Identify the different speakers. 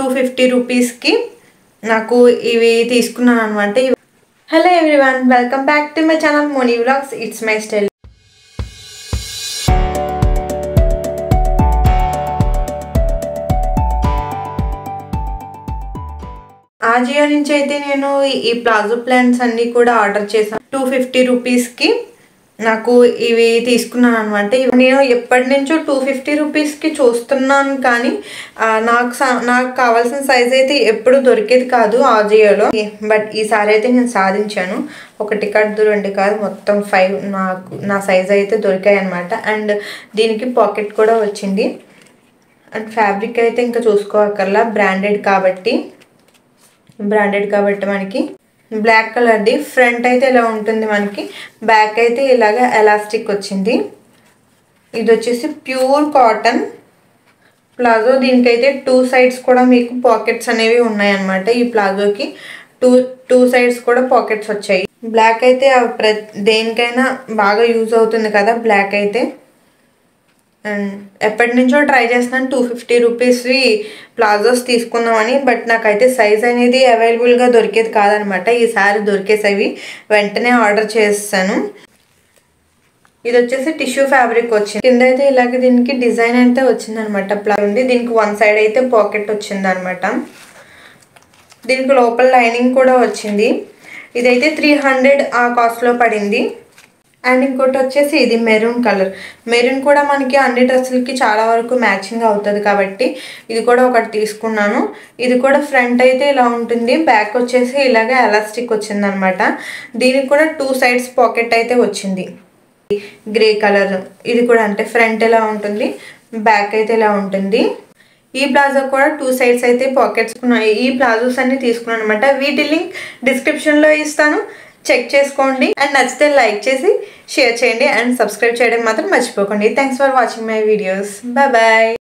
Speaker 1: 250 రూపీస్కి నాకు ఇవి తీసుకున్నాను అనమాట. Hello everyone, welcome back to my channel Moni vlogs. It's my style. Ajio నుంచి అయితే నేను ఈ ప్లాజో ప్లాంట్స్ అన్నీ కూడా ఆర్డర్ చేశాను. 250 రూపీస్కి నాకు ఇవి తీసుకున్నాను అనమాట. నేను ఎప్పటి నుంచో 250 రూపీస్కి చూస్తున్నాను, కానీ నాకు కావాల్సిన సైజ్ అయితే ఎప్పుడు దొరికేది కాదు ఆజియోలో. బట్ ఈసారి అయితే నేను సాధించాను. ఒకటి కాదు, రెండు కాదు, మొత్తం 5 నా సైజ్ అయితే దొరికాయి అనమాట. అండ్ దీనికి పాకెట్ కూడా వచ్చింది. అండ్ ఫ్యాబ్రిక్ అయితే ఇంకా చూసుకోవక్కర్లా, బ్రాండెడ్ కాబట్టి మనకి బ్లాక్ కలర్ది. ఫ్రంట్ అయితే ఇలా ఉంటుంది మనకి, బ్యాక్ అయితే ఇలాగా ఎలాస్టిక్ వచ్చింది. ఇది వచ్చేసి ప్యూర్ కాటన్ ప్లాజో. దీనికైతే 2 సైడ్స్ కూడా మీకు పాకెట్స్ అనేవి ఉన్నాయన్నమాట. ఈ ప్లాజోకి టూ సైడ్స్ కూడా పాకెట్స్ వచ్చాయి. బ్లాక్ అయితే దేనికైనా బాగా యూజ్ అవుతుంది కదా బ్లాక్ అయితే. అండ్ ఎప్పటి నుంచో ట్రై చేస్తున్నాను 250 రూపీస్వి ప్లాజోస్ తీసుకుందామని. బట్ నాకైతే సైజ్ అనేది అవైలబుల్గా దొరికేది కాదనమాట. ఈసారి దొరికేసేవి వెంటనే ఆర్డర్ చేస్తాను. ఇది వచ్చేసి టిష్యూ ఫ్యాబ్రిక్ వచ్చింది. కింద అయితే ఇలాగే దీనికి డిజైన్ అయితే వచ్చిందనమాట. ఉంది దీనికి 1 సైడ్ అయితే పాకెట్ వచ్చిందనమాట. దీనికి లోపల లైనింగ్ కూడా వచ్చింది. ఇదైతే 300 ఆ కాస్ట్లో పడింది. అండ్ ఇంకోటి వచ్చేసి ఇది మెరూన్ కలర్. మెరూన్ కూడా మనకి అన్ని డ్రెస్సులకి చాలా వరకు మ్యాచింగ్ అవుతుంది కాబట్టి ఇది కూడా ఒకటి తీసుకున్నాను. ఇది కూడా ఫ్రంట్ అయితే ఇలా ఉంటుంది, బ్యాక్ వచ్చేసి ఇలాగే ఎలాస్టిక్ వచ్చిందనమాట. దీనికి కూడా 2 సైడ్స్ పాకెట్ అయితే వచ్చింది. Grey colour. ఇది కూడా అంటే ఫ్రంట్ ఇలా ఉంటుంది, బ్యాక్ అయితే ఇలా ఉంటుంది. ఈ ప్లాజో కూడా 2 సైడ్స్ అయితే పాకెట్స్ ఉన్నాయి. ఈ ప్లాజోస్ అన్ని తీసుకున్నాను అనమాట. వీటి లింక్ డిస్క్రిప్షన్లో ఇస్తాను, చెక్ చేసుకోండి. అండ్ నచ్చితే లైక్ చేసి షేర్ చేయండి అండ్ సబ్స్క్రైబ్ చేయడం మాత్రం మర్చిపోకండి. Thanks for watching my videos. Bye bye.